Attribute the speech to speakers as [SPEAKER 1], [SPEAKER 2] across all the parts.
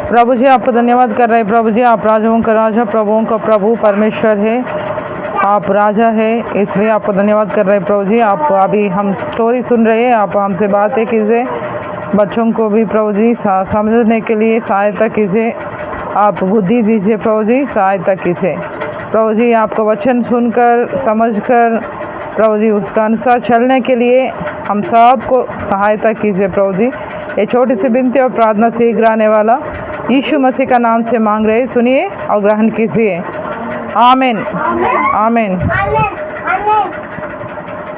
[SPEAKER 1] प्रभु जी आपको धन्यवाद कर रहे हैं। प्रभु जी आप राजाओं का राजा, प्रभुओं का प्रभु परमेश्वर है, आप राजा है, इसलिए आपको धन्यवाद कर रहे हैं। प्रभु जी आप अभी हम स्टोरी सुन रहे हैं, आप हमसे बातें कीजिए, बच्चों को भी प्रभु जी समझने के लिए सहायता कीजिए, आप बुद्धि दीजिए प्रभु जी, सहायता कीजिए प्रभु जी। आपका वचन सुनकर समझकर प्रभु जी उसका अनुसार चलने के लिए हम सबको सहायता कीजिए प्रभु जी। ये छोटी सी विनती और प्रार्थना शीघ्र आने वाला यीशु मसीह का नाम से मांग रहे, सुनिए और ग्रहण कीजिए। आमीन आमीन।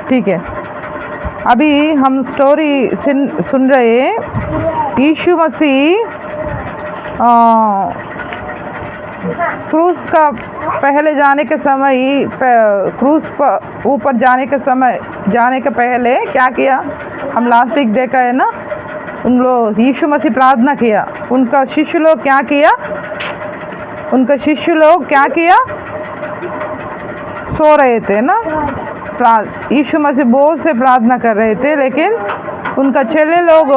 [SPEAKER 1] ठीक है, अभी हम स्टोरी सुन रहे हैं। यीशु मसीह क्रूस का पहले जाने के समय, क्रूस पर ऊपर जाने के पहले क्या किया, हम लास्ट वीक देखा है ना। उन लोग यीशु मसीह प्रार्थना किया, उनका शिष्य लोग क्या किया, सो रहे थे ना। यीशु मसीह बहुत से प्रार्थना कर रहे थे, लेकिन उनका चेले लोग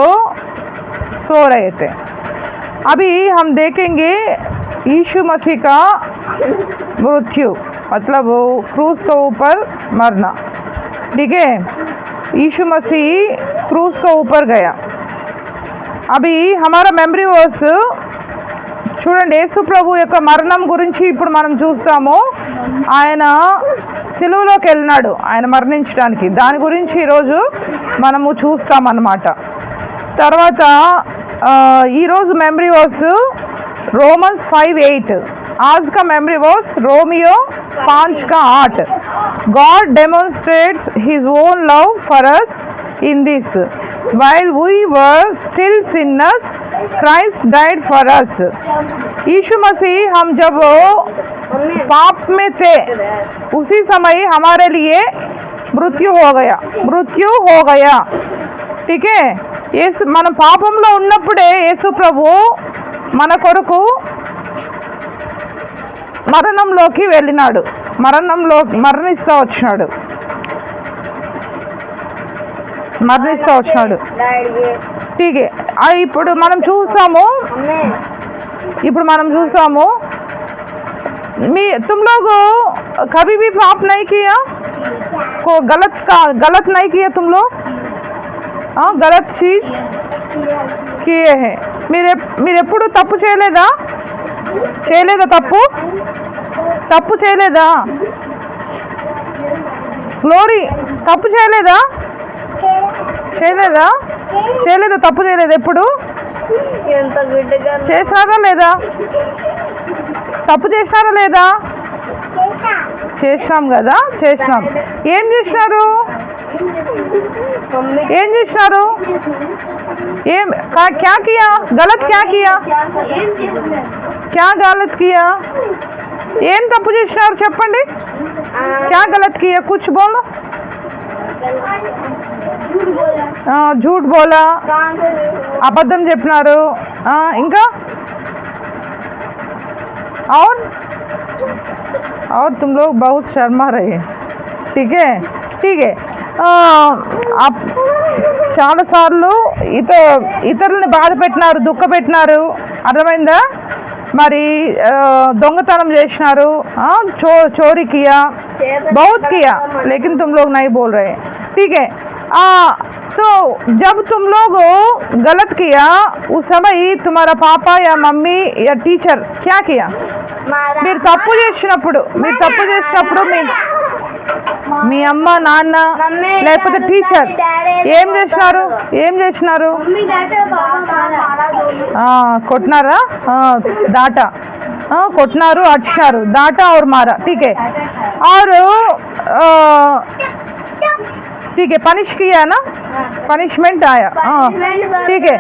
[SPEAKER 1] सो रहे थे। अभी हम देखेंगे यीशु मसीह का मृत्यु, मतलब वो क्रूस के ऊपर मरना। ठीक है, यीशु मसीह क्रूस के ऊपर गया। अभी हमारा మెమరీ వర్స్ చూడండి, యేసు ప్రభు యొక్క మరణం గురించి ఇప్పుడు మనం చూస్తాము. ఆయన సిలువలోకి వెళ్ళినాడు ఆయన మరణించడానికి, దాని గురించి ఈరోజు మనము చూస్తామన్నమాట. తర్వాత ఈరోజు మెమరీ వర్స్ रोमन्स 5:8, आज का memory verse Romans 5:8। God demonstrates his own love for us in this, while we were still sinners Christ died for us। यीशु मसीह हम जब पाप में थे उसी समय हमारे लिए मृत्यु हो गया। ठीक है, మన పాపంలో ఉన్నప్పుడే యేసు ప్రభు మన కొరకు మరణంలోకి వెళ్ళినాడు, మరణిస్తూ వచ్చినాడు. ఠీకే, ఇప్పుడు మనం చూస్తాము तुम लोग कभी भी पाप नहीं किया, को गलत नहीं किया तुम लोग, गलत चीज किए हैं। మీరెప్పుడు తప్పు చేయలేదా తప్పు చేయలేదా గ్లోరీ, తప్పు చేయలేదా తప్పు చేయలేదు ఎప్పుడు చేసినారా లేదా, తప్పు చేసినారా లేదా, చేసినాం కదా, చేసినాం. ఏం చేసినారు क्या किया, गलत क्या गलत किया, ఏం తప్పు చేసినారు చెప్పండి, क्या गलत किया, कुछ बोलो। झूठ बोला, అబద్ధం చెప్పినారు, ఇంకా और तुम लोग बहुत शर्मा रहे। ठीक है, आप చాలా సార్లు ఇతరులని బాధ పెట్టినారు, దుఃఖ పెట్టినారు, అర్థమైందా? మరి దొంగతనం చేసినారు, चोरी किया, बहुत किया, लेकिन तुम लोग नहीं बोल रहे। ठीक है, तो जब तुम लोग गलत किया उस समय तुम्हारा पापा या मम्मी या टीचर क्या किया, మీరు తప్పు చేసినప్పుడు మీ అమ్మ నాన్న లేకపోతే టీచర్ ఏం చేసినారు కొట్టినారా, डांटा, కొట్టినారు, అడిచారు, डांटा और मारा। ठीक है, और ठीक है, पनिश किया ना, पनिशमेंट आया। ठीक है,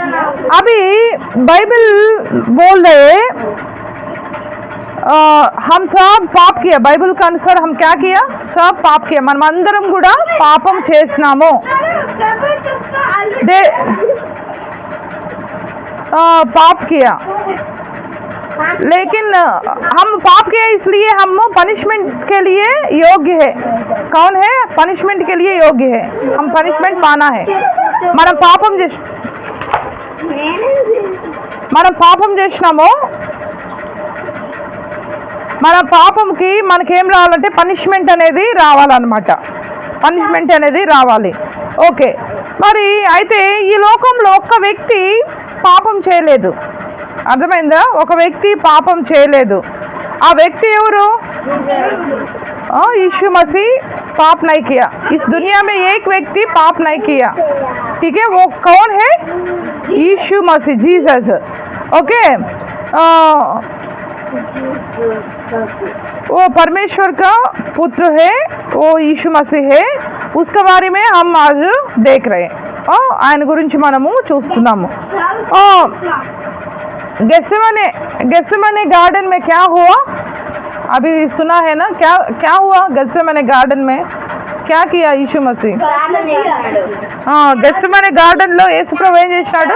[SPEAKER 1] अभी बाइबल बोल रहे हम सब पाप किया, బైబిల్ के अनुसार हम क्या किया, सब पाप किया, మనమందరం కూడా పాపం చేసినాము। पाप किया, लेकिन हम पाप किया इसलिए हम पनिशमेंट के लिए योग्य है। कौन है पनिशमेंट के लिए योग्य है, हम पनिशमेंट पाना है। మనం పాపం చేసి మనం పాపం చేసినామో మన పాపంకి మనకేం రావాలంటే పనిష్మెంట్ అనేది రావాలన్నమాట. పనిష్మెంట్ అనేది రావాలి. ఓకే, మరి అయితే ఈ లోకంలో ఒక్క వ్యక్తి పాపం చేయలేదు. అర్థమైందా? ఒక వ్యక్తి పాపం చేయలేదు. ఆ వ్యక్తి ఎవరు? यीशु मसीह पाप नहीं किया. इस दुनिया में एक व्यक्ति पाप नहीं किया. ठीक है, वो कौन है? यीशु मसीह, जीसस. ओके, वो परमेश्वर का पुत्र है, वो यीशु मसीह है. उसके बारे में हम आज देख रहे हैं. ఆయన గురించి మనము చూస్తున్నాము. गेत्सेमने गार्डन में क्या हुआ? अभी सुना है ना, क्या क्या हुआ गेत्सेमने गार्डन में? क्या किया यीशु मसीह? गेत्सेमने गार्डन లో యేసు ప్రభు ఏం చేశాడు?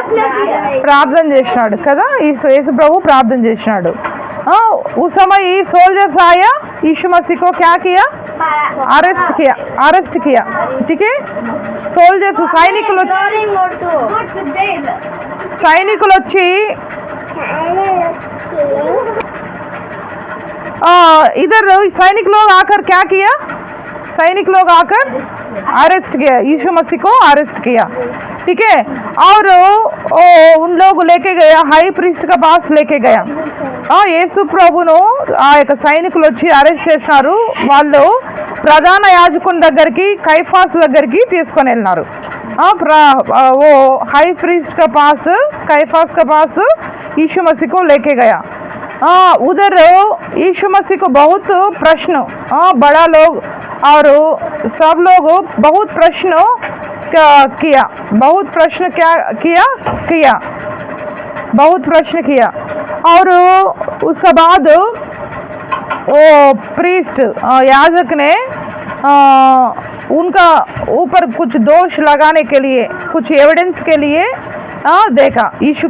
[SPEAKER 1] ప్రార్థన చేశాడు కదా. యేసు ప్రభు ప్రార్థన చేశాడు. उस समय सोल्जर्स आया, यीशु मसीह को क्या किया? अरेस्ट किया. ठीक है, सोल्जर्स సైనికులు వచ్చి इधर सैनिक लोग आकर क्या किया? सैनिक लोग आकर अरेस्ट किया, यीशु मसीह को अरेस्ट किया. ठीक है, और उन लोग लेके गया, हाई प्रीस्ट का पास लेके गया. యేసు ప్రభును ఆ యొక్క సైనికులు వచ్చి అరెస్ట్ చేసినారు. వాళ్ళు ప్రధాన యాజకుని దగ్గరికి, కైఫాస్ దగ్గరికి తీసుకొని వెళ్ళినారు. वो हाई प्रीस्ट का पास, कैफास का पास यीशु मसीह को लेके गया. उधर यीशु मसीह को बहुत प्रश्न, बड़ा लोग और सब लोग बहुत प्रश्न किया, बहुत प्रश्न क्या किया बहुत प्रश्न किया. और उसके बाद वो प्रीस्ट याजक ने उनका ऊपर कुछ दोष लगाने के लिए, कुछ एविडेंस के लिए देखा. यीशु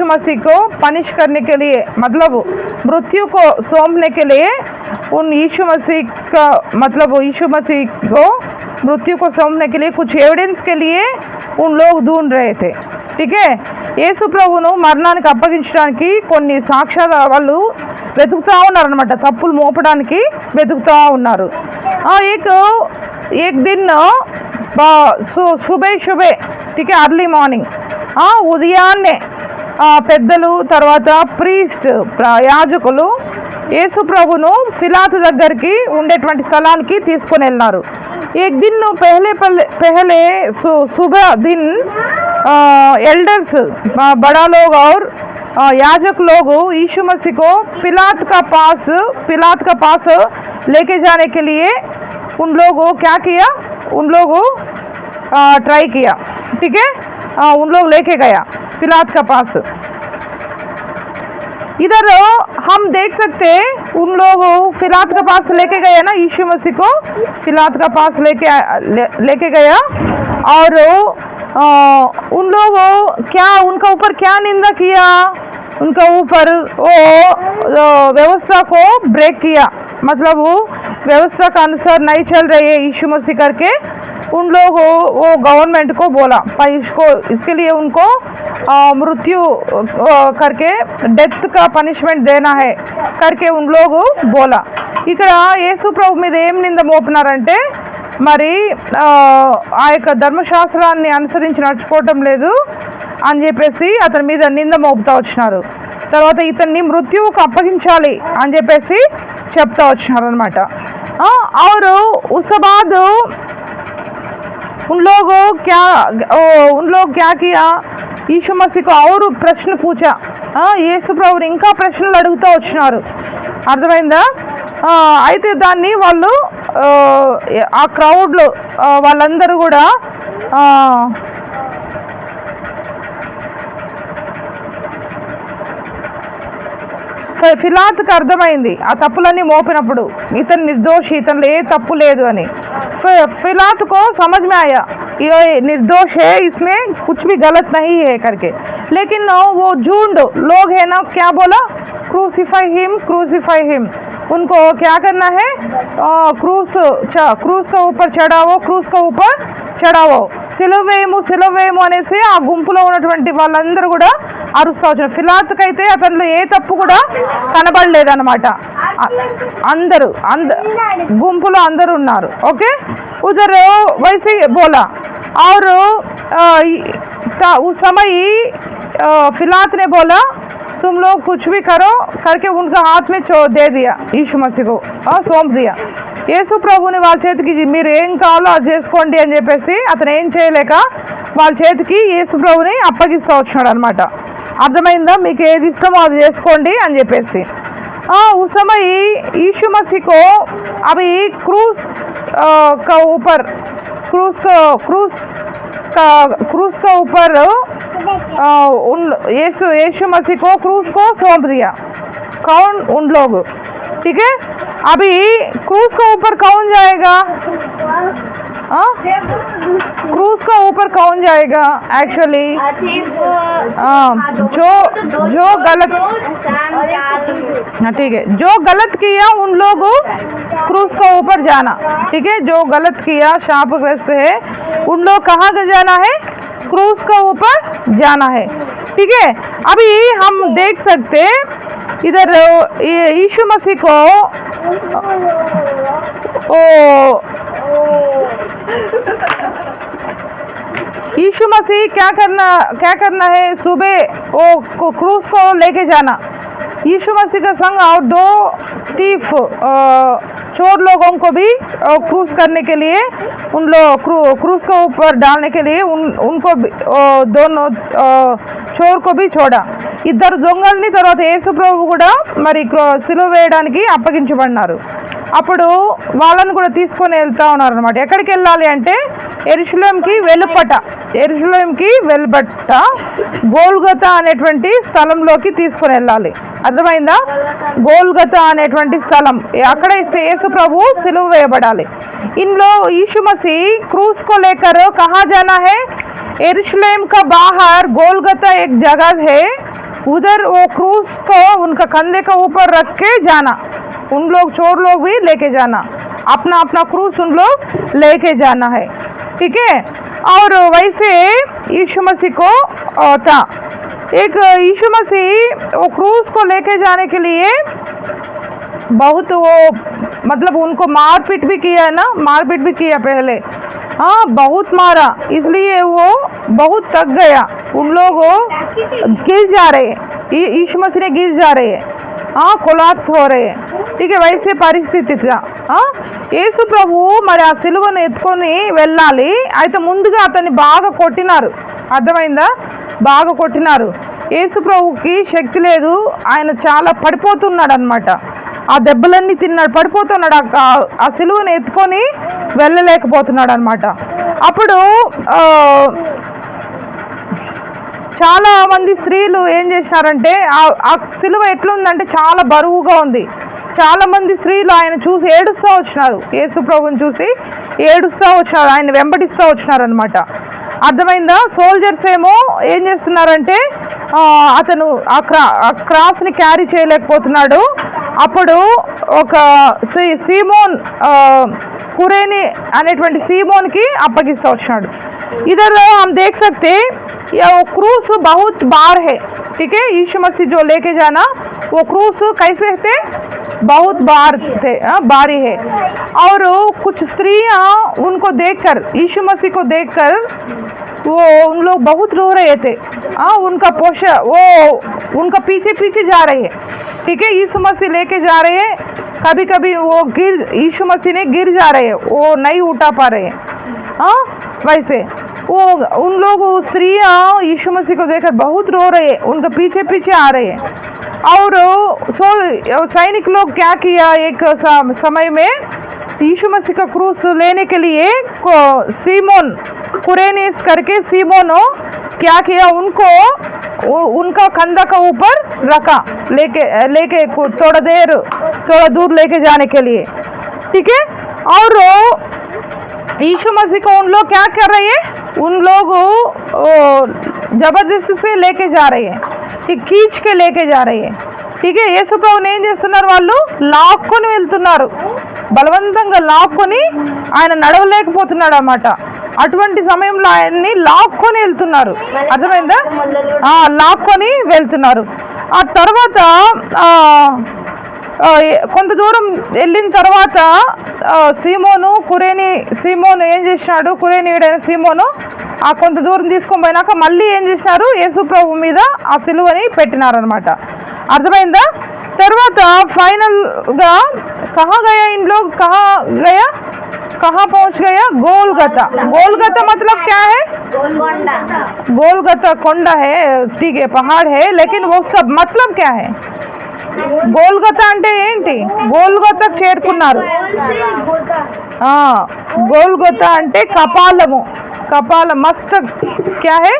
[SPEAKER 1] मसीह को पनिश करने के लिए, मतलब मृत्यु को सौंपने के लिए, उन यीशु मसीह का मतलब यीशु मसीह को मृत्यु को सौंपने के लिए कुछ एविडेंस के लिए उन लोग ढूंढ रहे थे. ठीक है, యేసు ప్రభును మరణానికి అప్పగించడానికి కొన్ని సాక్ష్యాలు వాళ్ళు వెతుకుతూ ఉన్నారనమాట. తప్పులు మోపడానికి వెతుకుతూ ఉన్నారు. एक दिन सुबह ठीक है, अर्ली మార్నింగ్ ఉదయాన్నే పెద్దలు తర్వాత ప్రీస్ట్ యాజకులు యేసు ప్రభును ఫిలాతు దగ్గరికి ఉండేటువంటి స్థలానికి తీసుకొని వెళ్ళినారు. एक दिन पहले सुबह दिन एल्डर्स, बड़ा लोग और याजक लोग यीशु मसीह को पिलात का पास लेके जाने के लिए उन लोगों क्या किया? उन लोगों ट्राई किया. ठीक है, उन लोग लेके गया पिलात का पास. इधर हम देख सकते हैं उन लोग फिलात का पास लेके गए ना, यीशु मसीह को फिलात का पास लेके गया. और उन लोग क्या उनका ऊपर क्या निंदा किया? उनका ऊपर वो व्यवस्था को ब्रेक किया, मतलब वो व्यवस्था का अनुसार नहीं चल रही है यीशु मसीह करके उन लोग वो गवर्नमेंट को बोला, इसके लिए उनको मृत्यु करके डेथ का पनिशमेंट देना है करके उन लोग बोला. ఇక్కడ యేసు ప్రభు మీద ఏం నింద మోపినారంటే, మరి ఆ యొక్క ధర్మశాస్త్రాన్ని అనుసరించి నడుచుకోవటం లేదు అని చెప్పేసి అతని మీద నింద మోపుతా వచ్చినారు. తర్వాత ఇతన్ని మృత్యువుకు అప్పగించాలి అని చెప్పేసి చెప్తా వచ్చినారు అనమాట. और उसके बाद उन लोग क्या किया? यीशु मसीह को और प्रश्न पूछा. యేసు ప్రభుని ఇంకా ప్రశ్నలు అడుగుతూ వచ్చినారు. అర్థమైందా? అయితే దాన్ని వాళ్ళు ఆ క్రౌడ్లో వాళ్ళందరూ కూడా ఫిలాతుకు అర్థమైంది ఆ తప్పులన్నీ మోపినప్పుడు ఇతను నిర్దోషి, ఇతనిలో ఏ తప్పు లేదు అని. फिलात को समझ में आया ये निर्दोष है, इसमें कुछ भी गलत नहीं है करके. लेकिन वो झूठ लोग है ना, क्या बोला? Crucify him. उनको क्या करना है? क्रूस का ऊपर चढ़ावो, సిలువేము అనేసి ఆ గుంపులో ఉన్నటువంటి వాళ్ళందరూ కూడా అరుస్తా వచ్చాడు. ఫిలాత్కి అయితే అతనిలో ఏ తప్పు కూడా కనబడలేదన్నమాట. అందరూ గుంపులో అందరూ ఉన్నారు. ఓకే, उधर वैसे बोला और उस समय फिलात ने बोला तुम लोग कुछ भी करो करके उनका हाथ में दे दिया, यीशु मसीह को सौंप दिया. యేసు ప్రభుని వాళ్ళ చేతికి మీరు ఏం కావాలో అది చేసుకోండి అని చెప్పేసి అతను ఏం చేయలేక వాళ్ళ చేతికి యేసు ప్రభుని అప్పగిస్తూ వచ్చినాడు అనమాట. అర్థమైందా? మీకు ఏది ఇష్టమో అది చేసుకోండి అని చెప్పేసి. उस समय यीशु मसीह को अभी क्रूस का ऊपर क्रूस का ऊपर यीशु मसीह को क्रूस को सौंप दिया. कौन? उन लोग. ठीक है, अभी क्रूस के ऊपर कौन जाएगा? क्रूस का ऊपर कौन जाएगा? एक्चुअली जो गलत, ठीक है, जो गलत किया उन लोग क्रूस का ऊपर जाना. ठीक है, जो गलत किया शापग्रस्त है उन लोग कहाँ जाना है? क्रूस का ऊपर जाना है. ठीक है, अभी हम देख सकते इधर यीशु मसीह को यीशु मसीह क्या करना है? सुबह वो क्रूस को लेके जाना. यीशु मसीह का संग और दो स्टीफ चोर लोगों को भी क्रूस करने के लिए उन लोग क्रूस के ऊपर डालने के लिए उनको दोनों చోర్ को भी छोड़ा. ఇద్దరు దొంగల్ని తర్వాత యేసు ప్రభు కూడా మరి సిలువ వేయడానికి అప్పగించబడినారు. అప్పుడు వాళ్ళని కూడా తీసుకొని వెళ్తా ఉన్నారు అనమాట. ఎక్కడికి వెళ్ళాలి అంటే యెరూషలేంకి వెలుపట గోల్గొతా అనేటువంటి స్థలంలోకి తీసుకొని వెళ్ళాలి. అర్థమైందా? గోల్గొతా అనేటువంటి స్థలం, అక్కడ యేసు ప్రభు సిలువ వేయబడాలి. इनलो यीशु मसीह क्रूस को लेकर कहाँ जाना है? यरूशलेम का बाहर गोलगता एक जगह है, उधर वो क्रूस को उनका कंधे के ऊपर रख के जाना. उन लोग चोर लोग भी लेके जाना, अपना अपना क्रूस उन लोग लेके जाना है. ठीक है, और वैसे यीशु मसीह को था एक यीशु मसीह वो क्रूस को लेके जाने के लिए बहुत वो मतलब उनको मारपीट भी किया है ना, मारपीट भी किया पहले. बहुत मारा, इसलिए वो बहुत थक गया. उन लोग गिर जा रहे हैं, यीशु मसीह ने गिर जा रहे हैं, कोलाप्स हो रहे हैं. ठीक है, वैसे పరిస్థితి. యేసు ప్రభు మరి ఆ సిలువను ఎత్తుకొని వెళ్ళాలి. అయితే ముందుగా అతన్ని బాగా కొట్టినారు. అర్థమైందా? బాగా కొట్టినారు. యేసు ప్రభుకి శక్తి లేదు, ఆయన చాలా పడిపోతున్నాడు అనమాట. ఆ దెబ్బలన్నీ తిన్నాడు, పడిపోతున్నాడు. ఆ సిలువను ఎత్తుకొని వెళ్ళలేకపోతున్నాడు అనమాట. అప్పుడు చాలా మంది స్త్రీలు ఏం చేశారంటే ఆ సిలువ ఎట్లుందంటే చాలా బరువుగా ఉంది. చాలా మంది స్త్రీలు ఆయన చూసి ఏడుస్తూ వచ్చినారు. యేసు ప్రభుని చూసి ఏడుస్తూ వచ్చినారు, ఆయన వెంబడిస్తూ వచ్చినారు అనమాట. అర్థమైందా? సోల్జర్స్ ఏమో ఏం చేస్తున్నారంటే అతను ఆ క్రాస్ని క్యారీ చేయలేకపోతున్నాడు. అప్పుడు ఒక సీమోన్ కురేని అనేటువంటి సీమోన్కి అప్పగిస్తూ వచ్చినాడు. इधर हम देख सकते ये क्रूस बहुत बार है. ठीक है, यीशु मसीह जो लेके जाना वो क्रूस कैसे थे? बहुत बार थे, बारी है. और कुछ स्त्रियां उनको देखकर, यीशु मसीह को देखकर वो उन लोग बहुत रो रहे थे. उनका पोषा वो उनका पीछे पीछे जा रहे हैं. ठीक है, यीशु मसीह लेके जा रहे हैं. कभी कभी वो यीशु मसीह ने गिर जा रहे हैं, वो नहीं उठा पा रहे हैं. वैसे वो उन लोग स्त्रियां यीशु मसीह को देखकर बहुत रो रहे हैं, उनके पीछे पीछे आ रहे हैं. और सैनिक लोग क्या किया, एक समय में यीशु मसीह का क्रूस लेने के लिए सीमोन कुरेनिस करके सीमोन क्या किया, उनको उनका कंधा का ऊपर रखा, लेके थोड़ा दूर लेके जाने के लिए. ठीक है, और यीशु मसीह को उन लोग क्या कर रहे हैं? उन लोग जबरदस्ती से लेके जा रहे हैं, खींच के लेके जा रहे हैं. ठीक है, యేసు ప్రభువుని ఏం చేస్తున్నారు? వాళ్ళు లాక్కొని వెళ్తున్నారు, బలవంతంగా లాక్కొని ఆయన నడవలేకపోతున్నాడు అన్నమాట. అటువంటి సమయంలో ఆయన్ని లాక్కొని వెళ్తున్నారు, అర్థమైందా? లాక్కొని వెళ్తున్నారు. ఆ తర్వాత కొంత దూరం వెళ్ళిన తర్వాత సీమోను ఏం చేసినాడు, కురేనీయుడైన సీమోను ఆ కొంత దూరం తీసుకొని పోయినాక మళ్ళీ ఏం చేసినారు, యేసు ప్రభు మీద ఆ సిలువని పెట్టినారనమాట, అర్థమైందా? తర్వాత ఫైనల్గా कहाँ पहुंच गया? गोलगता। गोलगता मतलब क्या है? गोलगता कोंडा है, ठीक है, पहाड़ है, लेकिन वो सब मतलब क्या है? गोलगता అంటే ఏంటి? గోల్గొతా చేరుకున్నారు. గోల్గొతా అంటే కపాలము, मस्तक क्या है?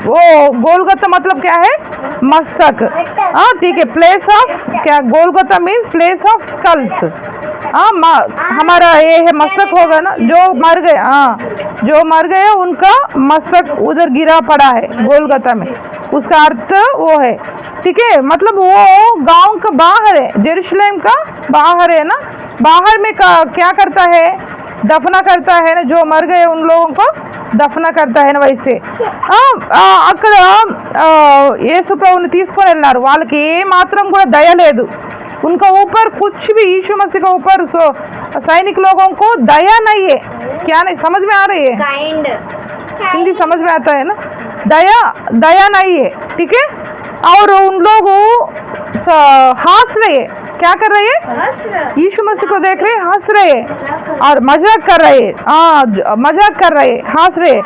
[SPEAKER 1] वो गोलगता मतलब क्या है? मस्तक। ठीक है, प्लेस ऑफ क्या? गोलगता मीन्स प्लेस ऑफ स्कल्स। हमारा ये है मस्तक होगा ना, जो मर गए उनका मस्तक उधर गिरा पड़ा है गोलगता में, उसका अर्थ वो है, ठीक है। मतलब वो गांव का बाहर है, जेरूशलेम का बाहर है ना, बाहर में क्या करता है? दफना करता है ना, जो मर गए उन लोगों को दफना करता है ना, वैसे అక్కడ యేసు ప్రభువుని తీసుకొని వెళ్ళారు. వాళ్ళకి ఏ మాత్రం కూడా దయ లేదు, उनका ऊपर कुछ भी, यीशु मसीह के ऊपर सैनिक लोगों को दया नहीं है। क्या नहीं समझ में आ रही है? हिंदी समझ में आता है ना? दया नहीं है, ठीक है। और उन लोग हंस रहे, क्या कर रहे हैं? यीशु मसीह को देख रहे, हंस रहे और मजाक कर रहे, हंस रहे।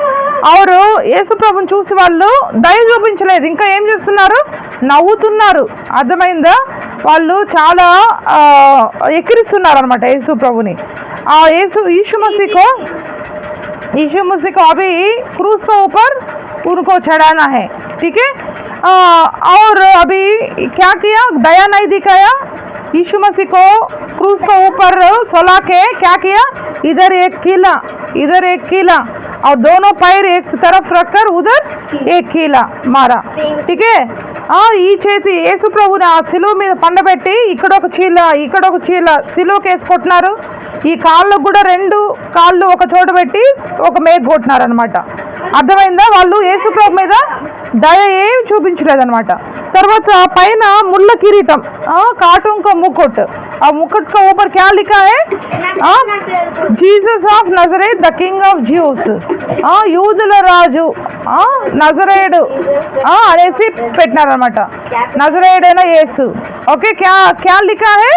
[SPEAKER 1] और యేసు ప్రభుని చూసి వాళ్ళు దయ చూపించలేదు, ఇంకా ఏం చేస్తున్నారు? నవ్వుతున్నారు, అర్థమైందా? వాళ్ళు చాలా ఎక్కిరిస్తున్నారు అనమాట యేసు ప్రభుని. यीशु मसीह को अभी क्रूस के ऊपर उनको चढ़ाना है, ठीक है। और अभी क्या किया? दया नहीं दिखाया। यीशु मसीह को क्रूस के ऊपर सुला के क्या किया? इधर एक कीला और दोनों पैर एक तरफ रखकर उधर एक कीला मारा, ठीक है। ఈ చేతి యేసు ప్రభుని ఆ సిలువ మీద పండబెట్టి ఇక్కడ ఒక చీల సిలువకి వేసి కొట్టినారు. ఈ కాళ్ళకు కూడా 2 కాళ్ళు ఒక చోట పెట్టి ఒక మేక కొట్టినారు అనమాట, అర్థమైందా? వాళ్ళు యేసు ప్రభు మీద దయ ఏం చూపించలేదన్నమాట. తర్వాత పైన ముళ్ళ కిరీటం, కాటన్ का मुकुट, और मुकुट का ऊपर क्या लिखा है? जीसस ऑफ नजरेत द किंग ऑफ ज्यूस, యూదుల రాజు నజరేయుడు అనేసి పెట్టినారన్నమాట, నజరేయుడైన యేసు, ఓకే। क्या लिखा है?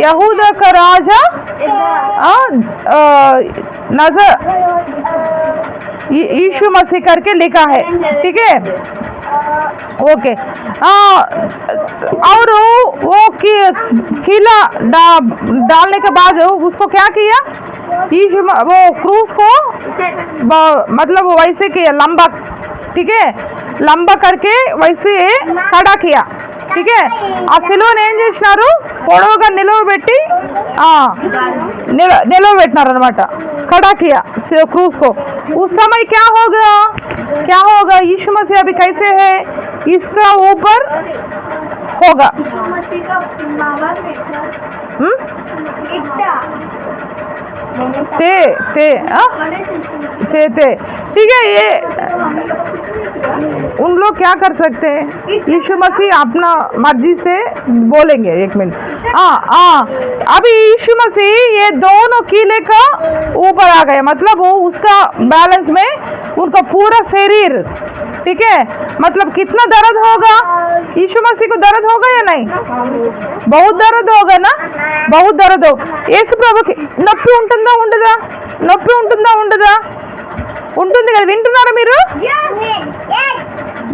[SPEAKER 1] यहूदा का राजा नजर यीशु मसीह करके लिखा है, ठीक है, ओके। और वो कीला डालने के बाद उसको क्या किया? वो क्रूस को मतलब वैसे किया लंबा, ठीक है, लंबा करके वैसे खड़ा किया, ठीक है। ఆ సిలువను ఏం చేసినారు? పొడవుగా నిలవబెట్టినారు అనమాట, खड़ा किया क्रूस को। उस समय क्या होगा? यीशु मसीह अभी कैसे है? इसका ऊपर होगा, ते ठीक है। ये उन लोग क्या कर सकते हैं? यीशु मसीह अपना मर्जी से बोलेंगे, 1 मिनट। अभी यीशु मसीह ये दोनों कीले का ऊपर आ गए, मतलब वो उसका बैलेंस में उनका पूरा शरीर, ठीक है। मतलब कितना दर्द होगा? यीशु मसीह को दर्द होगा या नहीं? बहुत दर्द होगा ना, बहुत दर्द हो। యేసు ప్రభుకి నొప్పి ఉంటుందా ఉండదా? ఉంటుంది కదా, వింటున్నారా మీరు?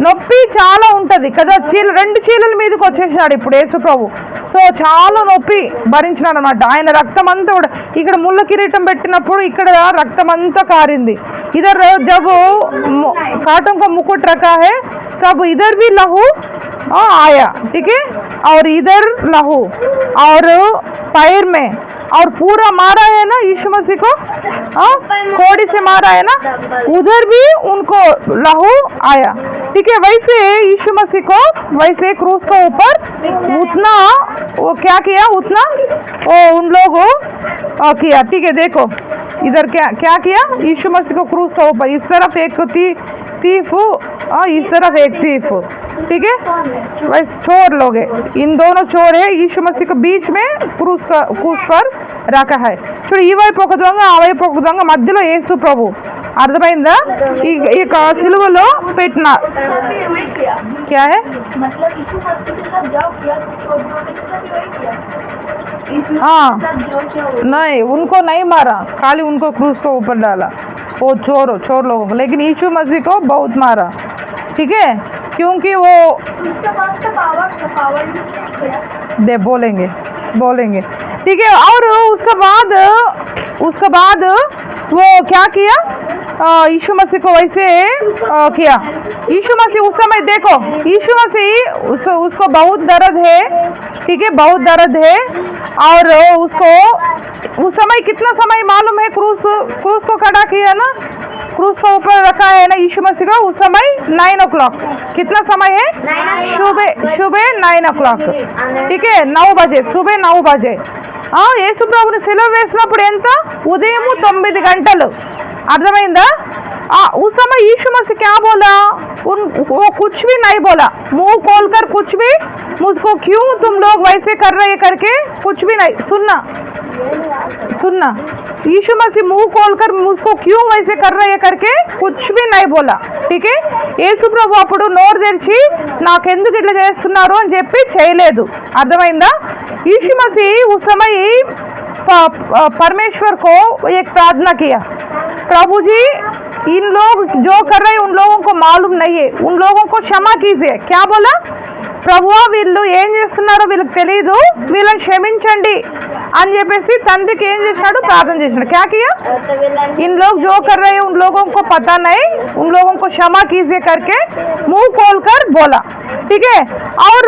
[SPEAKER 1] నొప్పి చాలా ఉంటుంది కదా, 2 చీలల మీదకి వచ్చేసాడు ఇప్పుడు యేసు ప్రభు. సో చాలా నొప్పి భరించినాడు అనమాట. ఆయన రక్తం అంతా కూడా ఇక్కడ ముళ్ళ కిరీటం పెట్టినప్పుడు ఇక్కడ రక్తం అంతా కారింది. इधर जब कांटों का मुकुट रखा है तब इधर भी लहू आया, ठीक है, और इधर लहू और पैर में, और पूरा मारा है ना यीशु मसीह को, कोड़ी से मारा है ना, उधर भी उनको लहू आया, ठीक है। वैसे यीशु मसीह को वैसे क्रूस के ऊपर उतना वो क्या किया उतना वो उन लोगों किया। ठीक है, देखो इधर क्या क्या किया, यीशु मसीह को क्रूस के ऊपर, इस तरफ एक तीफ इस तरफ एक तीफ, ठीक है, वैसे चोर लोग है, इन दोनों चोर है, यीशु मसीह के बीच में क्रूस पर रखा है। చూడు ఈ వైపు ఒక దొంగ ఆ వైపు ఒక దొంగ మధ్యలో యేసు ప్రభు, అర్థమైందా? ఈ సిలువలో పెట్టిన क्या है हाँ नहीं, उनको नहीं मारा, खाली उनको क्रूस को ऊपर डाला, वो चोर लोगों को, लेकिन यीशु मसीह को बहुत मारा। ठीक है, क्योंकि वो दे बोलेंगे ठीक है। और उसके बाद वो क्या किया, यीशु मसीह को वैसे किया। यीशु मसीह उस समय देखो, यीशु मसीह उसको बहुत दर्द है, ठीक है, बहुत दर्द है, और उसको उस समय कितना समय मालूम है, क्रूस को खड़ा किया ना, क्रूस को ऊपर रखा है ना यीशु मसीह को, उस समय 9 o'clock, कितना समय है, सुबह 9 o'clock, ठीक है, 9 बजे, सुबह 9 बजे। యేసు ప్రభుని సిలువ వేసినప్పుడు ఎంత, ఉదయం 9 గంటలు, అర్థమైందా? उस समय यीशु मसीह क्या बोला, वो कुछ भी नहीं बोला, मुंह खोलकर कुछ भी, मुझको क्यों तुम लोग वैसे कर रहे करके कुछ भी नहीं, सुनना यीशु मसीह मुंह खोलकर मुझको क्यों वैसे कर रहे करके कुछ भी नहीं बोला। ठीक है, యేసు ప్రభు అప్పుడు నోరు తెరిచి నాకెందుకు ఇట్లా చేస్తున్నారు అని చెప్పి చేయలేదు, అర్థమైందా? यीशु मसीह उस समय परमेश्वर को एक प्रार्थना किया, प्रभु जी इन लोग जो कर रहे हैं उन लोगों को मालूम नहीं है, उन लोगों को क्षमा कीजिए। क्या बोला, ప్రభువా వీళ్ళు ఏం చేస్తున్నారో వీళ్ళకి తెలియదు, వీళ్ళని క్షమించండి అని చెప్పేసి తండ్రికి ఏం చేశాడు, ప్రార్థన చేశాడు। क्या किया, इन लोग जो कर रहे हैं उन लोगों को पता नहीं, उन लोगों को क्षमा कीजिए करके मुंह खोलकर बोला। ठीक है, और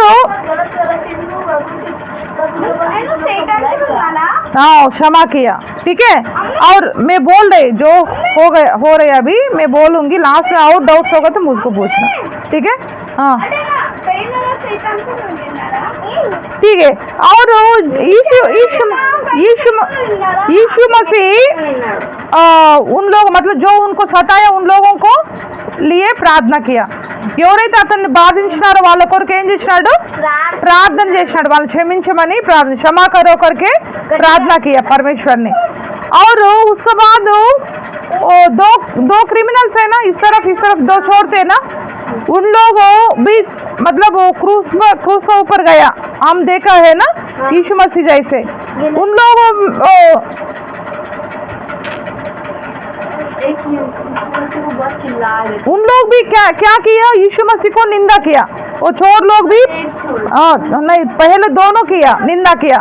[SPEAKER 1] क्षमा किया। ठीक है, और मैं बोल रही जो हो रही अभी मैं बोलूंगी, लास्ट में और डाउट्स होगा तो मुझको पूछना। ठीक है, हाँ ठीक है। और यीशु मसीह उन लोग मतलब जो उनको सताया उन लोगों को लिए प्रार्थना किया। ఎవరైతే అతన్ని బాధించినారో వాళ్ళ కొరకు ఏం చేసినాడు, ప్రార్థన చేసినాడు, వాళ్ళు క్షమించమని ప్రార్థన, क्षमा करो करके प्रार्थना किया परमेश्वर ने। और उसके बाद दो क्रिमिनल्स है ना, इस तरफ दो छोड़ते ना, उन लोगों भी मतलब वो क्रूस के ऊपर गया, हम देखा है ना यीशु मसीह जैसे, उन लोगों भी क्या किया, यीशु मसीह को निंदा किया, वो चोर लोग भी नहीं, पहले दोनों किया, निंदा किया,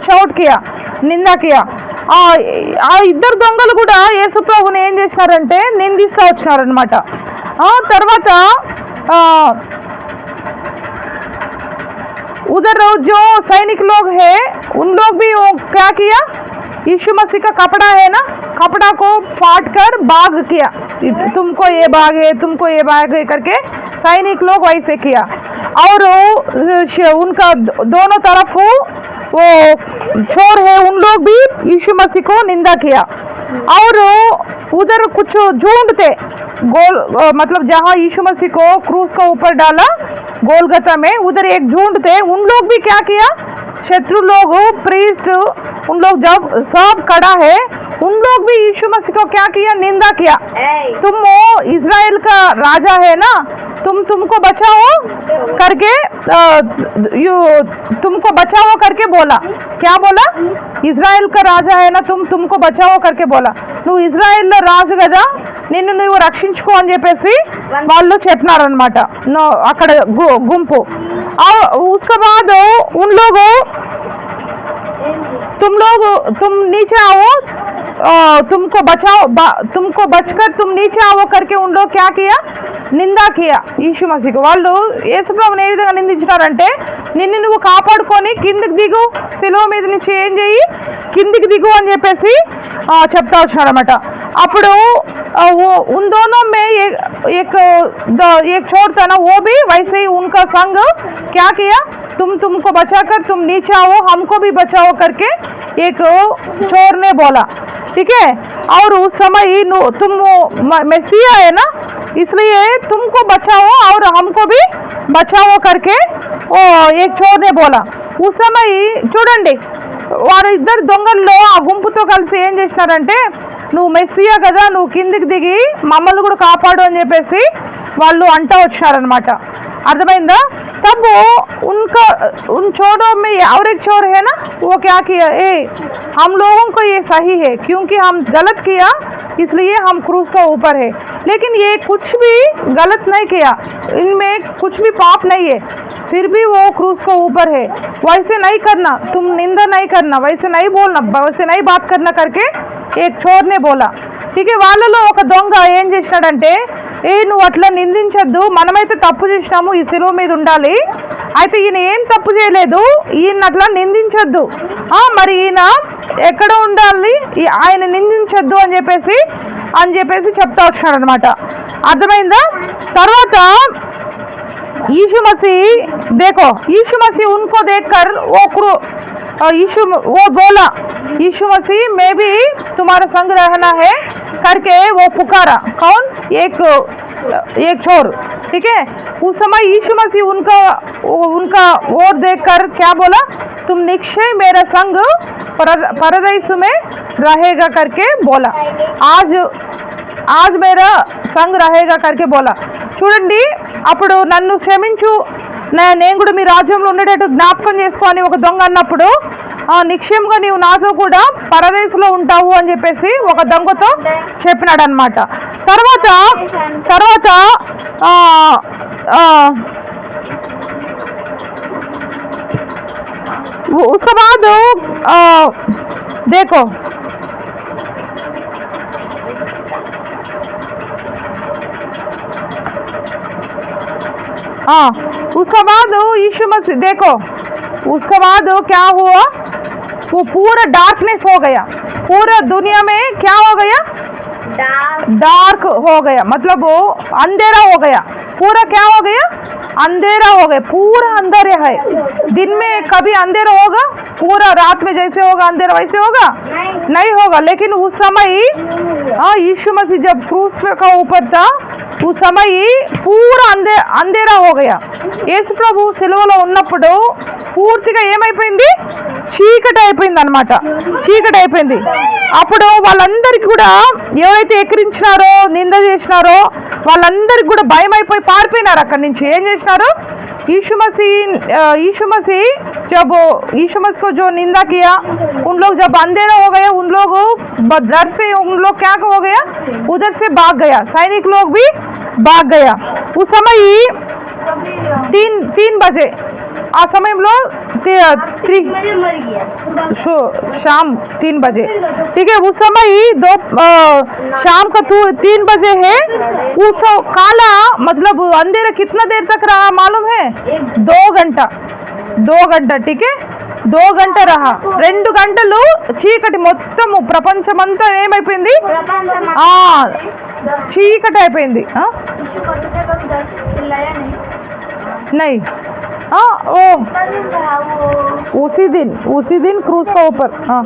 [SPEAKER 1] షౌట్ किया, నిందా किया। ఇద్దరు దొంగలు కూడా యేసు ప్రభుని ఏం చేసినారంటే నిందిస్తూ వచ్చినారనమాట। తర్వాత उधर जो सैनिक लोग है उन लोग भी वो क्या किया, यीशु मसीह का कपड़ा है ना, कपड़ा को फाड़ कर बाग किया, तुमको ये बाग है, तुमको ये बाग है करके सैनिक लोग वैसे किया। और उनका दोनों तरफ वो चोर है उन लोग भी यीशु मसीह को निंदा किया। और उधर कुछ झुंड थे मतलब जहाँ यीशु मसीह को क्रूस के ऊपर डाला गोलगता में, उधर एक झुंड थे, उन लोग भी क्या किया, शत्रु लोग प्रीस्ट उन लोग जब सब खड़ा है उन लोग भी यीशु मसीह को क्या किया, निंदा किया। तुम वो इज़राइल का राजा है ना, तुमको बचाओ करके तुमको बचाओ करके बोला। क्या बोला, इज़राइल का राजा है ना, तुमको बचाओ करके बोला, నువ్వు ఇజ్రాయెల్లో రాజు కదా, నిన్ను నువ్వు రక్షించుకో అని చెప్పేసి వాళ్ళు చెప్పినారనమాట అక్కడ గుంపు। उसके बाद उन लोगों तुम नीचे आओ, तुमको बचकर तुम नीचे आओ करके उन लोग क्या किया, నిందా किया यीशु मसीह को। వాళ్ళు యేసు ప్రభువుని ఏ విధంగా నిందించినారంటే నిన్ను నువ్వు కాపాడుకొని కిందికి దిగు, సిలువ మీద నుంచి ఏం చేయి, కిందికి దిగు అని చెప్పేసి చెప్తా వచ్చారన్నమాట। అప్పుడు उन दोनों में एक छोर था ना, वो भी वैसे ही उनका संग क्या किया, तुमको बचाकर तुम नीचे आओ, हमको भी बचाओ करके एक चोर ने बोला, ठीक है। और उस समय तुम मैसिया है ना, इसलिए तुमको बचाओ और हमको भी बचाओ करके ओ एक चोर ने बोला। उस समय చూడండి వారు ఇద్దరు దొంగల్లో ఆ గుంపుతో కలిసి ఏం చేసినారంటే, నువ్వు మెస్సియా కదా, నువ్వు కిందికి దిగి మమ్మల్ని కూడా కాపాడు అని చెప్పేసి వాళ్ళు అంటా వచ్చారనమాట, అర్థమైందా। तब उनका उन चोरों में और एक चोर है ना, वो क्या किया, हम लोगों को ये सही है क्योंकि हम गलत किया इसलिए हम क्रूस का ऊपर है, लेकिन ये कुछ भी गलत नहीं किया, इनमें कुछ भी पाप नहीं है, फिर भी वो क्रूस का ऊपर है। वैसे नहीं करना, तुम निंदा नहीं करना, वैसे नहीं बोलना, वैसे नहीं बात करना करके एक चोर ने बोला, ठीक है। వాళ్ళలో ఒక దొంగ ఏం చేసినాడంటే, నువ్వు అట్లా నిందించద్దు, మనమైతే తప్పు చేసినాము, ఈ శిలువ మీద ఉండాలి, అయితే ఈయన ఏం తప్పు చేయలేదు, ఈయన అట్లా నిందించద్దు, మరి ఈయన ఎక్కడ ఉండాలి, ఆయన నిందించద్దు అని చెప్పేసి చెప్తా వచ్చాడు అనమాట, అర్థమైందా। తర్వాత यीशु मसीह देखो, यीशु मसीह उनको देखकर वो बोला, यीशु मसीह मैं भी तुम्हारा संग रहना है करके वो पुकारा, कौन, एक चोर, ठीक है। उस समय यीशु मसीह उनका वो देखकर क्या बोला, तुम निश्चय मेरा संग परदेश में रहेगा करके बोला, आज मेरा संग रहेगा करके बोला। చూడండి, అప్పుడు నన్ను క్షమించు, నేను కూడా మీ రాజ్యంలో ఉండేటట్టు జ్ఞాపకం చేసుకొని ఒక దొంగ అన్నప్పుడు, నిశ్చయంగా నీవు నాతో కూడా పరదేశంలో ఉంటావు అని చెప్పేసి ఒక దొంగతో చెప్పినాడు అనమాట। తర్వాత उसके बाद देखो उसके बाद यीशु मसीह देखो, उसके बाद क्या हुआ, वो पूरा डार्कनेस हो गया, पूरा दुनिया में क्या हो गया, डार्क हो गया, मतलब वो अंधेरा हो गया, पूरा क्या हो गया, अंधेरा हो गया, पूरा अंधेरा है। दिन में कभी अंधेरा होगा, पूरा रात में जैसे होगा अंधेरा वैसे होगा, नहीं होगा। लेकिन उस समय यीशु मसीह जब क्रूस का ऊपर था, उस समय पूरा अंधेरा हो गया। యేసు ప్రభు సిలువలో ఉన్నప్పుడు పూర్తిగా ఏమైపోయింది, చీకటి అయిపోయింది అనమాట, చీకటి అయిపోయింది। అప్పుడు వాళ్ళందరికీ కూడా ఎవరైతే ఎక్కిరించినారో నింద చేసినారో వాళ్ళందరికీ కూడా భయం అయిపోయి పారిపోయినారు అక్కడి నుంచి। ఏం చేసినారు, यीशु मसीह जब यीशु मसीह को जो निंदा किया, उन लोग जब अंधेरा हो गया, उन लोग डर से उन लोग क्या हो गया, उधर से भाग गया, सैनिक लोग भी भाग गया। उस समय 3 बजे आ समय में लोग शाम 3 बजे, ठीक है। उस समय शाम का 3 बजे है। उस काला मतलब अंधेरा कितना देर तक रहा मालूम है, 2 घंटा, ठीक है, 2 గంట రహా, 2 గంటలు చీకటి మొత్తం ప్రపంచమంతా ఏమైపోయింది, చీకటి అయిపోయింది। नहीं उसी दिन क्रूज का ऊपर, हाँ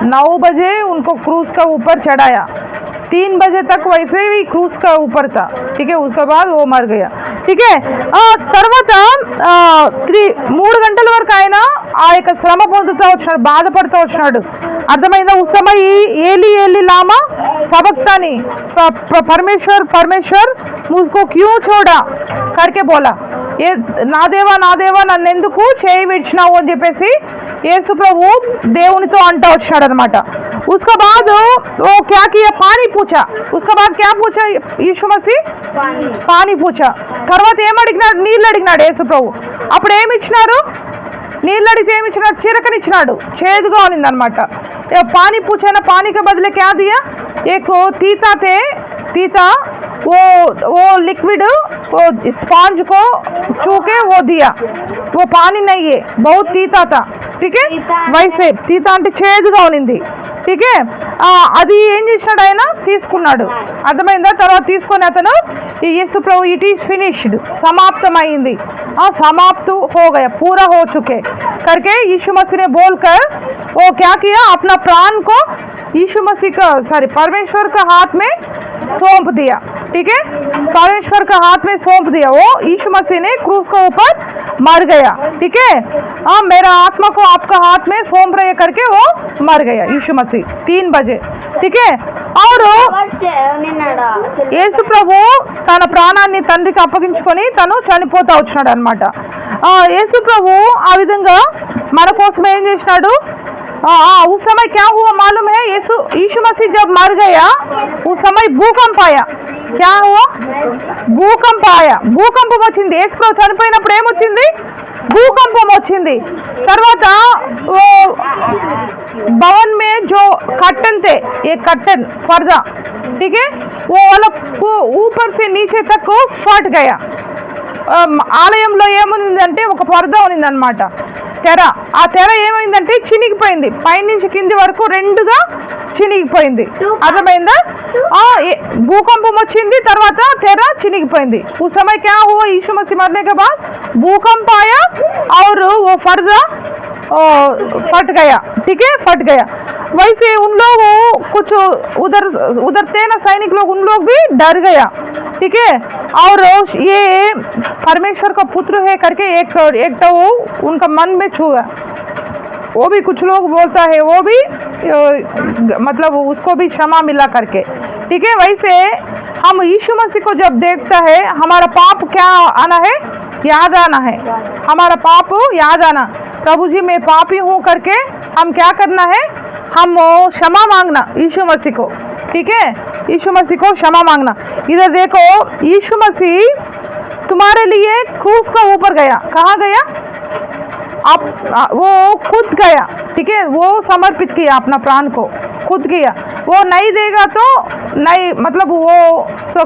[SPEAKER 1] 9 बजे उनको क्रूज का ऊपर चढ़ाया, 3 बजे तक वैसे ही क्रूज का ऊपर था, ठीक है। उसके बाद वो मर गया, ठीक है। తర్వాత 3 గంటల వరకు ఆయన ఆ యొక్క శ్రమ పొందుతూ వచ్చాడు, బాధపడుతూ వచ్చాడు, అర్థమైందా। उस समय ఏలి ఏలి లామా सबक्तानी, परमेश्वर मुझको क्यों छोड़ा करके बोला, ये నా దేవా నన్నెందుకు చేయి విడిచినావు అని చెప్పేసి యేసు ప్రభు దేవునితో అంటూ వచ్చాడు అనమాట। उसके बाद वो क्या किया, पानी पूछा, उसके बाद क्या पूछा यीशु मसीह, पानी पूछा। తర్వాత ఏం అడిగినాడు, నీళ్ళు అడిగినాడు యేసు ప్రభు। అప్పుడు ఏమి ఇచ్చినారు, నీళ్ళు అడిగితే ఏమి ఇచ్చినాడు, చిరకనిచ్చినాడు, చేదుగా ఉన్నింది అనమాట। पानी पूछा ना, पानी के बदले क्या दिया, एक तीता वो लिक्विड वो स्पॉन्ज को छू के वो दिया, वो पानी नहीं है, बहुत तीता था, ठीक है। वैसे तीता అంటే చేదుగా ఉన్నింది, ఠీకే అది ఏం చేసినాడు, ఆయన తీసుకున్నాడు. అర్థమైందా? తర్వాత తీసుకొని అతను యేసు ప్రభు ఇట్ ఈస్ ఫినిష్డ్, సమాప్తమైంది, समाप्त हो गया, पूरा हो चुके करके यीशु मसीह ने बोलकर वो क्या किया, अपना प्राण को यीशु मसीह का परमेश्वर का हाथ में सौंप दिया। ठीक है, परमेश्वर का हाथ में सौंप दिया। वो यीशु मसीह ने क्रूस के ऊपर मर गया। ठीक है, मेरा आत्मा को आपका हाथ में सौंप रहे करके वो मर गया यीशु मसीह 3 बजे। ठीक है, और యేసు ప్రభు తన ప్రాణాన్ని తండ్రికి అప్పగించుకొని తను చనిపోతా వచ్చాడు అన్నమాట। యేసు ప్రభు ఆ విధంగా మన కోసం ఏం చేసినాడు, उस समय क्या हुआ मालूम है, यीशु मसीह जब मर गया उस समय भूकंप आया। क्या हुआ, భూకంప ఆయా, భూకంపం వచ్చింది। యేసు ప్రభు చనిపోయినప్పుడు ఏమొచ్చింది, భూకంపం వచ్చింది। తర్వాత भवन में जो कर्टन थे, ये कर्टन पर्दा, ठीक है, वो वाला ऊपर से नीचे तक फट गया। ఆలయంలో ఏముందంటే ఒక పర్దా ఉన్నదన్నమాట, తెర। ఆ తెర ఏమైందంటే చినిగిపోయింది, పైనుంచి కింది వరకు రెండుగా చినిగిపోయింది। అర్థమైందా? భూకంపం వచ్చింది, తర్వాత తెర చినిగిపోయింది। उस समय क्या हुआ, यीशु मसीह मरने के बाद भूकंप आया और वो पर्दा फट गया। ठीक है, फट गया। वैसे उन लोग कुछ उधर थे ना सैनिक लोग, उन लोग भी डर गया। ठीक है, और ये परमेश्वर का पुत्र है करके एक तो वो उनका मन में छुआ। वो भी कुछ लोग बोलता है, वो भी मतलब उसको भी क्षमा मिला करके। ठीक है, वैसे हम यीशु मसीह को जब देखता है, हमारा पाप क्या आना है, याद आना है। हमारा पाप याद आना, प्रभु जी मैं पापी हूँ करके हम क्या करना है, हम क्षमा मांगना यीशु मसीह को। ठीक है, यीशु मसीह को क्षमा मांगना। इधर देखो, यीशु मसीह तुम्हारे लिए क्रूस का ऊपर गया। कहाँ गया, आप वो खुद गया। ठीक है, वो समर्पित किया अपना प्राण को, खुद किया। वो नहीं देगा तो नहीं, मतलब वो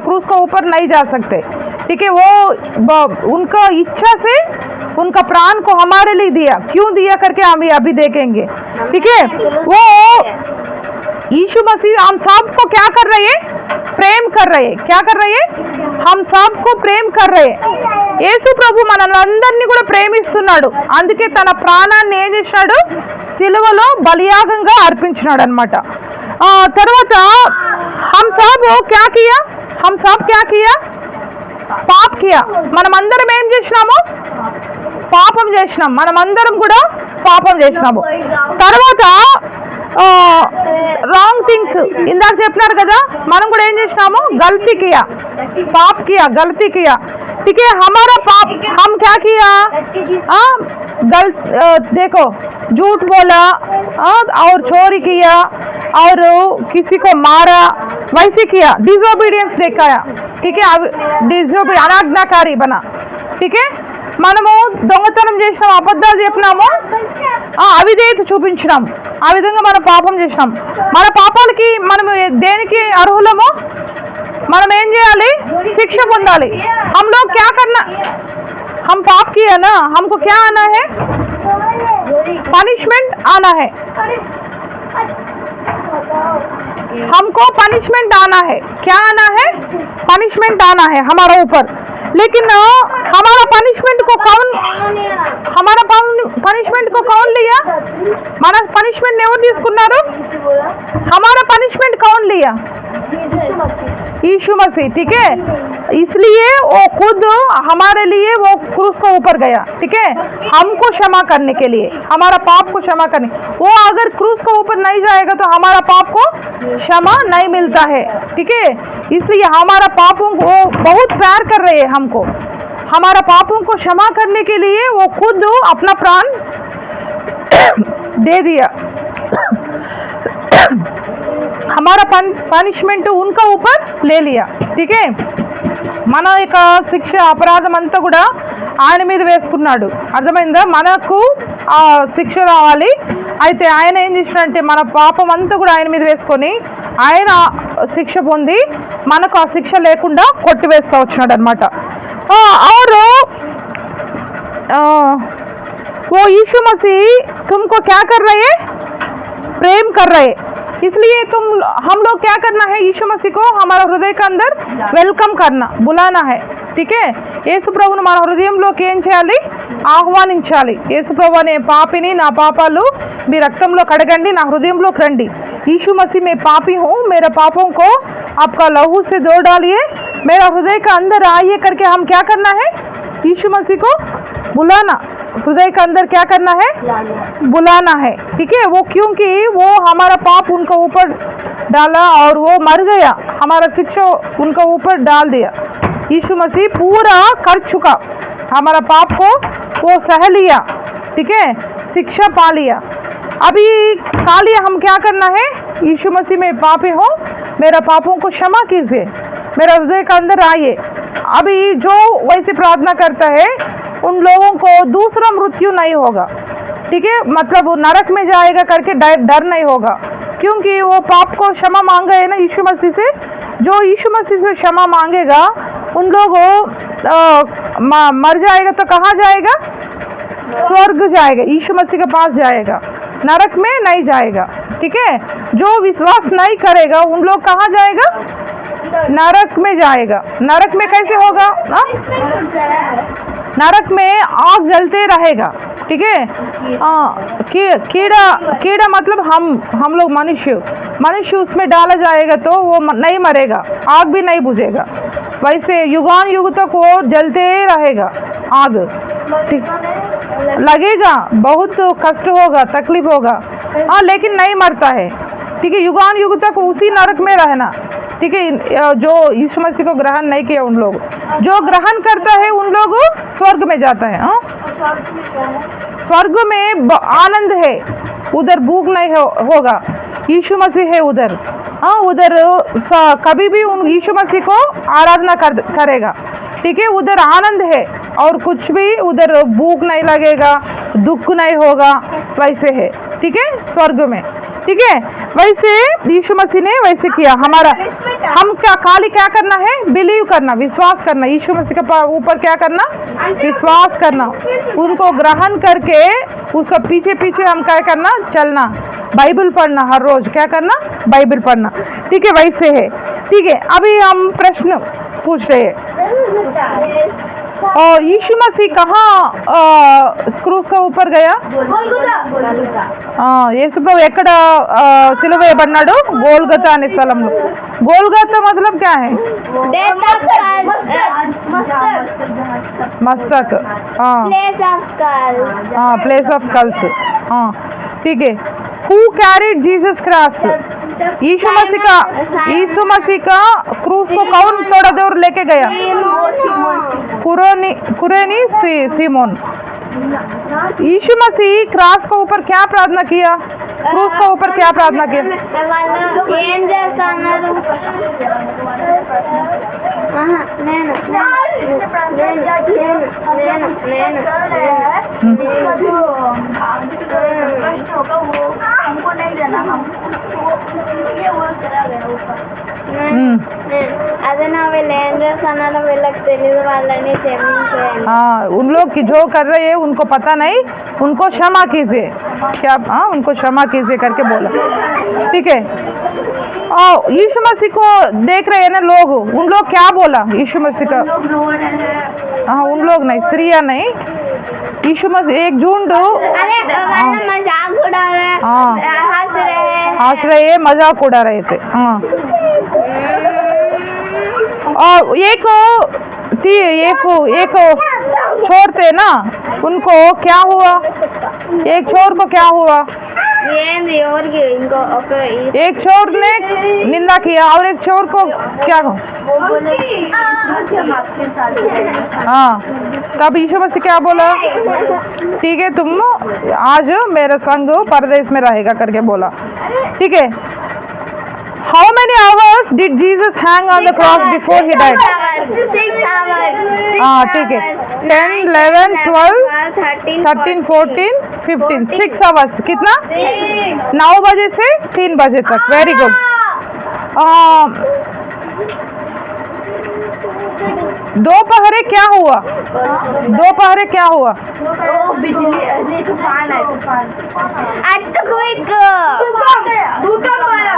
[SPEAKER 1] क्रूस का ऊपर नहीं जा सकते। ठीक है, वो उनका इच्छा से उनका प्राण को हमारे लिए दिया। क्यों दिया करके हम अभी देखेंगे। ठीक है, वो यीशु मसीह हम सबको क्या कर रहे हैं, प्रेम कर रहे हैं। क्या कर रहे हैं, हम सबको प्रेम कर रहे हैं। యేసు ప్రభు మనల్ని కూడా ప్రేమిస్తున్నాడు, అందుకే తన ప్రాణాన్ని ఏం చేశాడు, సిలువలో బలియాగంగా అర్పించినాడు అన్నమాట। తర్వాత हम सब क्या किया, हम सब क्या किया, పాప్ కియా। మనమందరం ఏం చేసినాము, పాపం చేసినాం, మనమందరం కూడా పాపం చేసినాము। తర్వాత రాంగ్ థింగ్స్ ఇందాక చెప్పినారు కదా, మనం కూడా ఏం చేసినాము, గల్తీ కియా, పాప్ కియా, గల్తీ కియా। ठीक है, हमारा पाप हम क्या किया, देखो झूठ बोला और चोरी किया और किसी को मारा, वैसे किया, डिसोबीडियंस दिखाया। ठीक है, अनाज्ञाकारी बना। ठीक है, మనము దొంగతనం చేసినాం, అబద్ధాలు చెప్పినాము, అవిధేయత చూపించినాం, ఆ విధంగా మనం పాపం చేసినాం। మన పాపాలకి మనం దేనికి అర్హులము, మనం ఏం చేయాలి, శిక్ష పొందాలి। हम लोग क्या करना, हम पाप किया ना, हमको क्या आना है, पनिशमेंट आना है, हमको पनिशमेंट आना है। क्या आना है, पनिशमेंट आना है हमारा ऊपर। लेकिन हमारा पनिशमेंट को कौन लिया, మన పనిష్మెంట్ ఎవరు తీసుకున్నారు, हमारा पनिशमेंट कौन लिया, यीशु मसीह। ठीक है, इसलिए वो खुद हमारे लिए वो क्रूस को ऊपर गया। ठीक है, हमको क्षमा करने के लिए, हमारा पाप को क्षमा करने। वो अगर क्रूस को ऊपर नहीं जाएगा तो हमारा पाप को क्षमा नहीं मिलता है। ठीक है, इसलिए हमारा पापों को बहुत प्यार कर रहे हैं हमको, हमारा पापों को क्षमा करने के लिए वो खुद अपना प्राण दे दिया। हमारा పనిష్మెంట్ उनका ऊपर ले लिया। ठीक है, మన యొక్క శిక్ష అపరాధం అంతా కూడా ఆయన మీద వేసుకున్నాడు। అర్థమైందా, మనకు ఆ శిక్ష రావాలి, అయితే ఆయన ఏం చేసినాడంటే మన పాపం అంతా కూడా ఆయన మీద వేసుకొని ఆయన శిక్ష పొంది మనకు ఆ శిక్ష లేకుండా కొట్టివేస్తూ వచ్చినాడు అనమాట। और वो यीशु मसीह तुमको क्या कर रहे हैं, प्रेम कर रहे। इसलिए हम लोग क्या करना है, यीशु मसीह को हमारा हृदय के अंदर वेलकम करना, बुलाना है. ठीक है, యేసు ప్రభువును మన హృదయంలోకి ఏం చేయాలి, ఆహ్వానించాలి. యేసు ప్రభు అనే పాపిని, నా పాపాలు మీ రక్తంలో కడగండి, నా హృదయంలోకి రండి. यीशु मसीह मैं पापी हूँ, मेरे पापों को आपका लहू से धो डालिए, मेरा हृदय का अंदर आइए करके हम क्या करना है, यीशु मसीह को बुलाना. हृदय के अंदर क्या करना है, बुलाना है. ठीक है, वो क्योंकि वो हमारा पाप उनके ऊपर डाला और वो मर गया, हमारा शिक्षा उनके ऊपर डाल दिया. यीशु मसीह पूरा कर चुका, हमारा पाप को वो सह लिया. ठीक है, शिक्षा पा लिया. अभी खाली हम क्या करना है, यीशु मसीह में पापी हो, मेरा पापों को क्षमा कीजिए, मेरा हृदय के अंदर आइए. अभी जो वैसे प्रार्थना करता है उन लोगों को दूसरा मृत्यु नहीं होगा. ठीक है, मतलब वो नरक में जाएगा करके डर नहीं होगा, क्योंकि वो पाप को क्षमा मांगा है ना यीशु मसीह से. जो यीशु मसीह से क्षमा मांगेगा उन लोगों मर जाएगा तो कहाँ जाएगा, स्वर्ग जाएगा, यीशु मसीह के पास जाएगा, नरक में नहीं जाएगा. ठीक है, जो विश्वास नहीं करेगा उन लोग कहाँ जाएगा, नरक में जाएगा. नरक में कैसे होगा, नरक में आग जलते रहेगा. ठीक है, कीड़ा मतलब हम लोग मनुष्य उसमें डाला जाएगा तो वो नहीं मरेगा, आग भी नहीं बुझेगा. वैसे युगान युग तक वो जलते रहेगा आग. ठीक, लगेगा, बहुत कष्ट होगा, तकलीफ होगा, हाँ, लेकिन नहीं मरता है. ठीक है, युगान युग तक उसी नरक में रहना. ठीक है, जो यीशु मसीह को ग्रहण नहीं किया उन लोग, जो ग्रहण करता है उन लोग स्वर्ग में जाता है. हाँ, स्वर्ग में आनंद है, उधर भूख नहीं होगा, यीशु मसीह है उधर. हाँ, उधर कभी भी उन यीशु मसीह को आराधना करेगा. ठीक है, उधर आनंद है और कुछ भी उधर भूख नहीं लगेगा, दुख नहीं होगा, वैसे है. ठीक है, स्वर्ग में. ठीक है, वैसे यीशु मसीह ने वैसे किया. हमारा हम क्या करना है, बिलीव करना, विश्वास करना, यीशु मसीह के ऊपर क्या करना, विश्वास करना, उनको ग्रहण करके उसका पीछे पीछे हम क्या करना, चलना, बाइबल पढ़ना, हर रोज क्या करना, बाइबल पढ़ना. ठीक है, वैसे है. ठीक है, अभी हम प्रश्न पूछ रहे हैं, और यीशु मसीह कहाँ क्रूस के ऊपर गया, యేసు ప్రభు ఎక్కడ సిలువ వేయబడ్డాడు, గోల్గతా అనే స్థలంలో. గోల్గతా मतलब क्या है, मस्तक, प्लेस ऑफ स्कल्स. ठीक है, हु कैरिड जीसस क्रॉस, यीशु मसीह का क्रूस को कौन थोड़ा दूर लेके गया, कुरेनी सीमोन. यीशु मसीह क्रॉस के ऊपर क्या प्रार्थना किया, क्रूस के ऊपर क्या प्रार्थना किया, उन लोग की जो कर रहे हैं उनको पता नहीं, उनको क्षमा कीजिए, क्या, उनको क्षमा कीजिए करके बोला. ठीक है, यीशु मसीह को देख रहे हैं ना लोग, उन लोग क्या बोला यीशु मसीह का, हाँ, उन लोग नहीं, स्त्रियाँ नहीं, यीशु मसीह एक झुंड, हंस रहे, मजाक उड़ा रहे थे. हाँ, और एक छोर थे ना, उनको क्या हुआ, एक छोर को क्या हुआ, एक छोर ने निंदा किया और एक छोर को क्या हो, हाँ, तब यीशु मसीह क्या बोला, ठीक है, तुम आज मेरा संग परदेश में रहेगा करके बोला. ठीक है, how many hours did Jesus hang on the cross before he died?
[SPEAKER 2] 6 hours.
[SPEAKER 1] ठीक है, 10, 11, 12, 13, 14, 15, 6 hours. कितना, 9 बजे से 3 बजे तक. Very good. दोपहर क्या हुआ, दोपहर क्या हुआ,
[SPEAKER 2] बिजली तूफान है,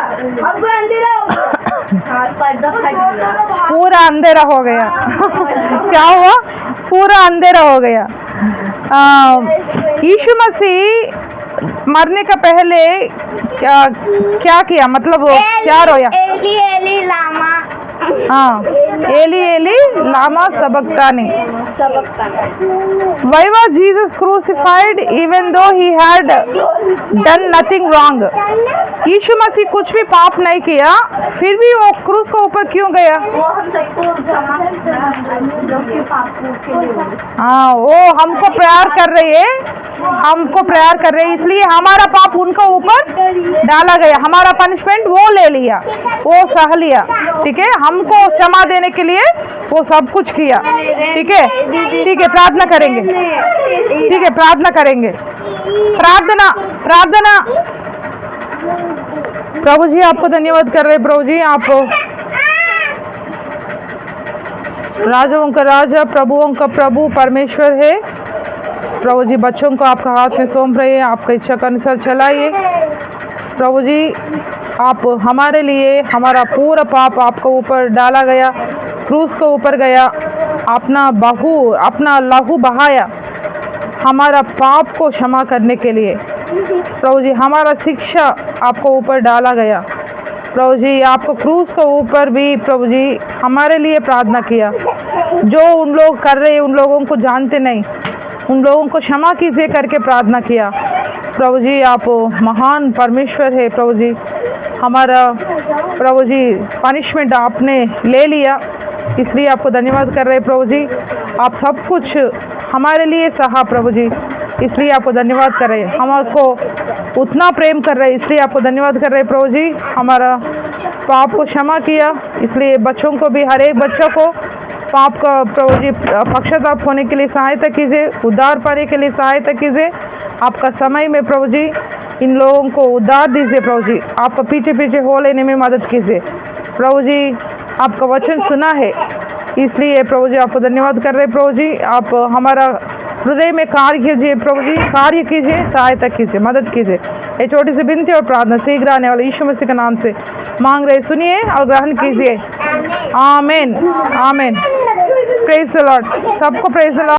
[SPEAKER 2] अब अंधेरा हो गया पर्दा फट गया
[SPEAKER 1] पूरा अंधेरा हो गया क्या हुआ? पूरा अंधेरा हो गया। यीशु मसीह मरने का पहले क्या क्या किया? मतलब वो क्या रोया?
[SPEAKER 2] एली एली लामा
[SPEAKER 1] हाँ, एली एली लामा सबक्तानी। Why was Jesus crucified even though he had done nothing wrong? यीशु मसीह कुछ भी पाप नहीं किया, फिर भी वो क्रूस के ऊपर क्यों गया?
[SPEAKER 2] वो हम सबको जो कि पाप के लिए
[SPEAKER 1] हाँ, वो हमको प्यार कर रही है, हमको प्यार कर रहे हैं, इसलिए हमारा पाप उनका ऊपर डाला गया, हमारा पनिशमेंट वो ले लिया, वो सह लिया। ठीक है, हमको क्षमा देने के लिए वो सब कुछ किया। ठीक है, ठीक है, प्रार्थना करेंगे। ठीक है, प्रार्थना करेंगे। प्रार्थना प्रार्थना। प्रभु जी आपको धन्यवाद कर रहे हैं। प्रभु जी आप राजाओं का राजा, प्रभुओं का प्रभु परमेश्वर है। प्रभु जी बच्चों को आपका हाथ में सौंप रहे हैं, आपका इच्छा के अनुसार चलाइए। प्रभु जी आप हमारे लिए हमारा पूरा पाप आपके ऊपर डाला गया, क्रूस के ऊपर गया, अपना लहू बहाया हमारा पाप को क्षमा करने के लिए। प्रभु जी हमारा शिक्षा आपको ऊपर डाला गया। प्रभु जी आपको क्रूस के ऊपर भी प्रभु जी हमारे लिए प्रार्थना किया। जो उन लोग कर रहे हैं उन लोगों को जानते नहीं, उन लोगों को क्षमा कीजिए करके प्रार्थना किया। प्रभु जी आप महान परमेश्वर है। प्रभु जी हमारा प्रभु जी पनिशमेंट आपने ले लिया, इसलिए आपको धन्यवाद कर रहे हैं। प्रभु जी आप सब कुछ हमारे लिए सहा प्रभु जी, इसलिए आपको धन्यवाद कर रहे हैं। हमको उतना प्रेम कर रहे हैं, इसलिए आपको धन्यवाद कर रहे हैं। प्रभु जी हमारा पाप को क्षमा किया, इसलिए बच्चों को भी, हर एक बच्चों को पाप का प्रभु जी पक्षताप होने के लिए सहायता कीजिए, उद्धार पाने के लिए सहायता कीजिए। आपका समय में प्रभु जी इन लोगों को उद्धार दीजिए। प्रभु जी आपका पीछे पीछे हो लेने में मदद कीजिए। प्रभु जी आपका वचन सुना है, इसलिए प्रभु जी आपको धन्यवाद कर रहे हैं। प्रभु जी आप हमारा हृदय में कार्य कीजिए, प्रभु जी कार्य कीजिए, सहायता कीजिए, मदद कीजिए। ये छोटी सी विनती और प्रार्थना शीघ्र आने वाले यीशु मसीह के नाम से मांग रहे, सुनिए और ग्रहण कीजिए। आमीन आमीन। प्रेज द लॉर्ड, सबको प्रेज द लॉर्ड।